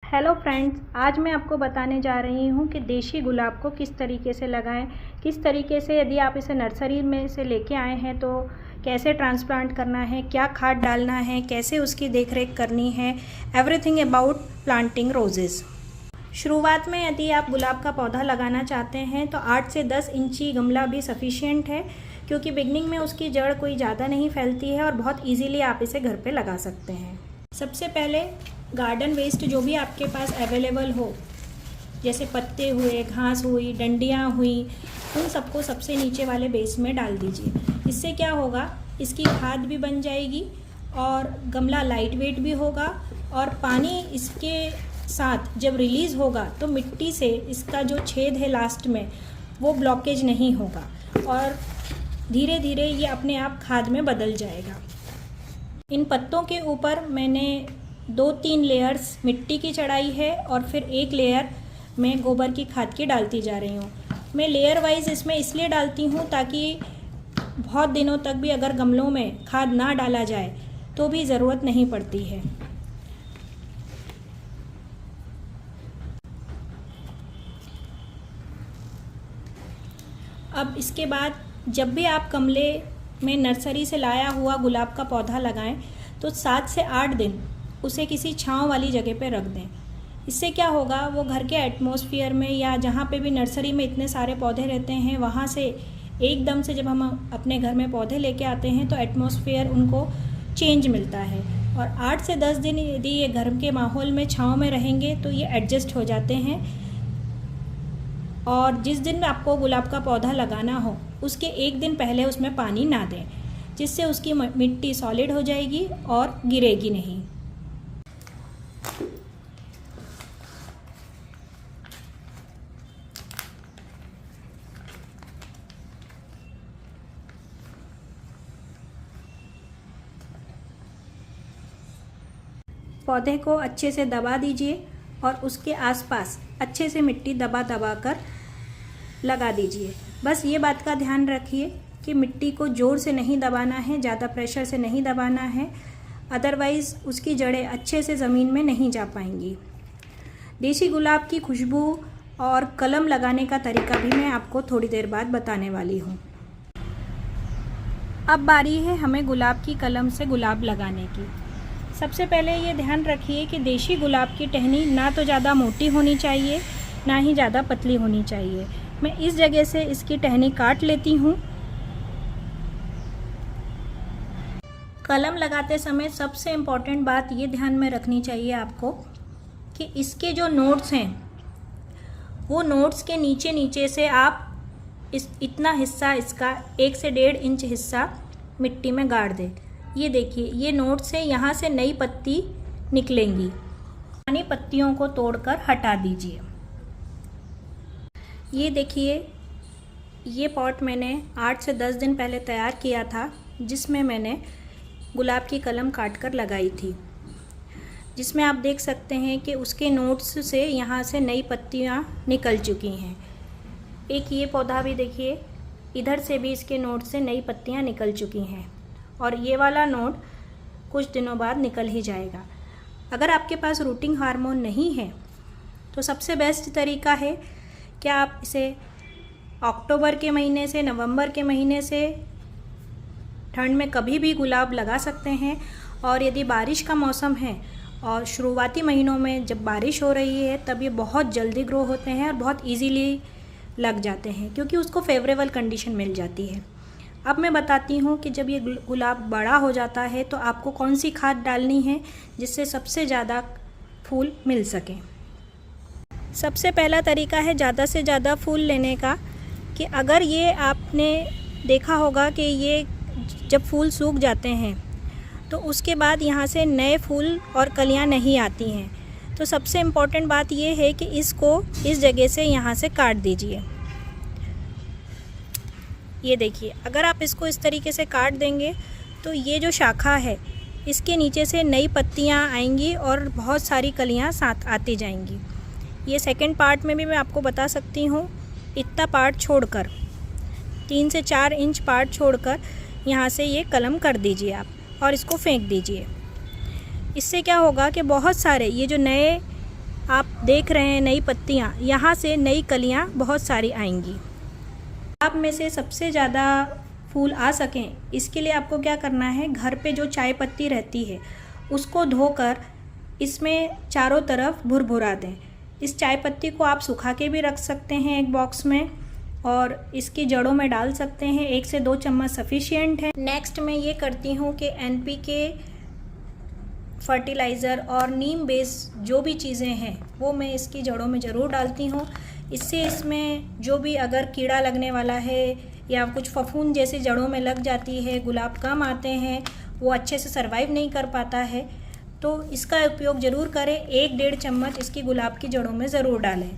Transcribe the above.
Hello friends, आज मैं आपको बताने जा रही हूँ कि देशी गुलाब को किस तरीके से लगाएं, किस तरीके से यदि आप इसे नर्सरी में से लेके आए हैं तो कैसे ट्रांसप्लांट करना है, क्या खाद डालना है, कैसे उसकी देखरेख करनी है। Everything about planting roses. शुरुआत में यदि आप गुलाब का पौधा लगाना चाहते हैं तो 8 से 10 इंची गमला भी सफिशिएंट है, क्योंकि बिगनिंग में उसकी जड़ कोई ज़्यादा नहीं फैलती है और बहुत ईजीली आप इसे घर पे लगा सकते हैं। सबसे पहले गार्डन वेस्ट जो भी आपके पास अवेलेबल हो, जैसे पत्ते हुए, घास हुई, डंडियाँ हुई, उन सबको सबसे नीचे वाले बेस में डाल दीजिए। इससे क्या होगा, इसकी खाद भी बन जाएगी और गमला लाइट वेट भी होगा, और पानी इसके साथ जब रिलीज़ होगा तो मिट्टी से इसका जो छेद है लास्ट में वो ब्लॉकेज नहीं होगा और धीरे धीरे ये अपने आप खाद में बदल जाएगा। इन पत्तों के ऊपर मैंने 2-3 लेयर्स मिट्टी की चढ़ाई है और फिर एक लेयर मैं गोबर की खाद की डालती जा रही हूँ। मैं लेयर वाइज इसमें इसलिए डालती हूँ ताकि बहुत दिनों तक भी अगर गमलों में खाद ना डाला जाए तो भी ज़रूरत नहीं पड़ती है। अब इसके बाद जब भी आप गमले में नर्सरी से लाया हुआ गुलाब का पौधा लगाएं तो 7 से 8 दिन उसे किसी छांव वाली जगह पे रख दें। इससे क्या होगा, वो घर के एटमॉस्फेयर में या जहाँ पे भी नर्सरी में इतने सारे पौधे रहते हैं वहाँ से एकदम से जब हम अपने घर में पौधे लेके आते हैं तो एटमॉस्फेयर उनको चेंज मिलता है, और 8 से 10 दिन यदि ये घर के माहौल में छांव में रहेंगे तो ये एडजस्ट हो जाते हैं। और जिस दिन आपको गुलाब का पौधा लगाना हो उसके एक दिन पहले उसमें पानी ना दें, जिससे उसकी मिट्टी सॉलिड हो जाएगी और गिरेगी नहीं। पौधे को अच्छे से दबा दीजिए और उसके आसपास अच्छे से मिट्टी दबा दबा कर लगा दीजिए। बस ये बात का ध्यान रखिए कि मिट्टी को ज़ोर से नहीं दबाना है, ज़्यादा प्रेशर से नहीं दबाना है, अदरवाइज़ उसकी जड़ें अच्छे से ज़मीन में नहीं जा पाएंगी। देशी गुलाब की खुशबू और कलम लगाने का तरीका भी मैं आपको थोड़ी देर बाद बताने वाली हूँ। अब बारी है हमें गुलाब की कलम से गुलाब लगाने की। सबसे पहले ये ध्यान रखिए कि देशी गुलाब की टहनी ना तो ज़्यादा मोटी होनी चाहिए ना ही ज़्यादा पतली होनी चाहिए। मैं इस जगह से इसकी टहनी काट लेती हूँ। कलम लगाते समय सबसे इम्पॉर्टेंट बात ये ध्यान में रखनी चाहिए आपको कि इसके जो नोट्स हैं वो नोट्स के नीचे नीचे से आप इतना हिस्सा, इसका 1 से 1.5 इंच हिस्सा मिट्टी में गाड़ दें। ये देखिए, ये नोट से यहाँ से नई पत्ती निकलेंगी। पुरानी पत्तियों को तोड़कर हटा दीजिए। ये देखिए, ये पॉट मैंने 8 से 10 दिन पहले तैयार किया था, जिसमें मैंने गुलाब की कलम काटकर लगाई थी, जिसमें आप देख सकते हैं कि उसके नोट्स से यहाँ से नई पत्तियाँ निकल चुकी हैं। एक ये पौधा भी देखिए, इधर से भी इसके नोट से नई पत्तियाँ निकल चुकी हैं और ये वाला नोट कुछ दिनों बाद निकल ही जाएगा। अगर आपके पास रूटिंग हार्मोन नहीं है तो सबसे बेस्ट तरीका है कि आप इसे अक्टूबर के महीने से नवंबर के महीने से ठंड में कभी भी गुलाब लगा सकते हैं। और यदि बारिश का मौसम है और शुरुआती महीनों में जब बारिश हो रही है तब ये बहुत जल्दी ग्रो होते हैं और बहुत ईजीली लग जाते हैं, क्योंकि उसको फेवरेबल कंडीशन मिल जाती है। अब मैं बताती हूँ कि जब ये गुलाब बड़ा हो जाता है तो आपको कौन सी खाद डालनी है जिससे सबसे ज़्यादा फूल मिल सके। सबसे पहला तरीका है ज़्यादा से ज़्यादा फूल लेने का, कि अगर ये आपने देखा होगा कि ये जब फूल सूख जाते हैं तो उसके बाद यहाँ से नए फूल और कलियाँ नहीं आती हैं, तो सबसे इम्पॉर्टेंट बात ये है कि इसको इस जगह से यहाँ से काट दीजिए। ये देखिए, अगर आप इसको इस तरीके से काट देंगे तो ये जो शाखा है इसके नीचे से नई पत्तियाँ आएंगी और बहुत सारी कलियाँ साथ आती जाएंगी। ये सेकंड पार्ट में भी मैं आपको बता सकती हूँ, इतना पार्ट छोड़कर 3 से 4 इंच पार्ट छोड़कर यहाँ से ये कलम कर दीजिए आप और इसको फेंक दीजिए। इससे क्या होगा कि बहुत सारे ये जो नए आप देख रहे हैं नई पत्तियाँ, यहाँ से नई कलियाँ बहुत सारी आएंगी। गुलाब में से सबसे ज़्यादा फूल आ सकें, इसके लिए आपको क्या करना है, घर पे जो चाय पत्ती रहती है उसको धोकर इसमें चारों तरफ भुरभुरा दें। इस चाय पत्ती को आप सुखा के भी रख सकते हैं एक बॉक्स में, और इसकी जड़ों में डाल सकते हैं। 1 से 2 चम्मच सफिशिएंट है। नेक्स्ट मैं ये करती हूँ कि NPK फर्टिलाइज़र और नीम बेस जो भी चीज़ें हैं वो मैं इसकी जड़ों में ज़रूर डालती हूँ। इससे इसमें जो भी अगर कीड़ा लगने वाला है या कुछ फफूंद जैसे जड़ों में लग जाती है, गुलाब कम आते हैं, वो अच्छे से सर्वाइव नहीं कर पाता है, तो इसका उपयोग ज़रूर करें। 1-1.5 चम्मच इसकी गुलाब की जड़ों में ज़रूर डालें।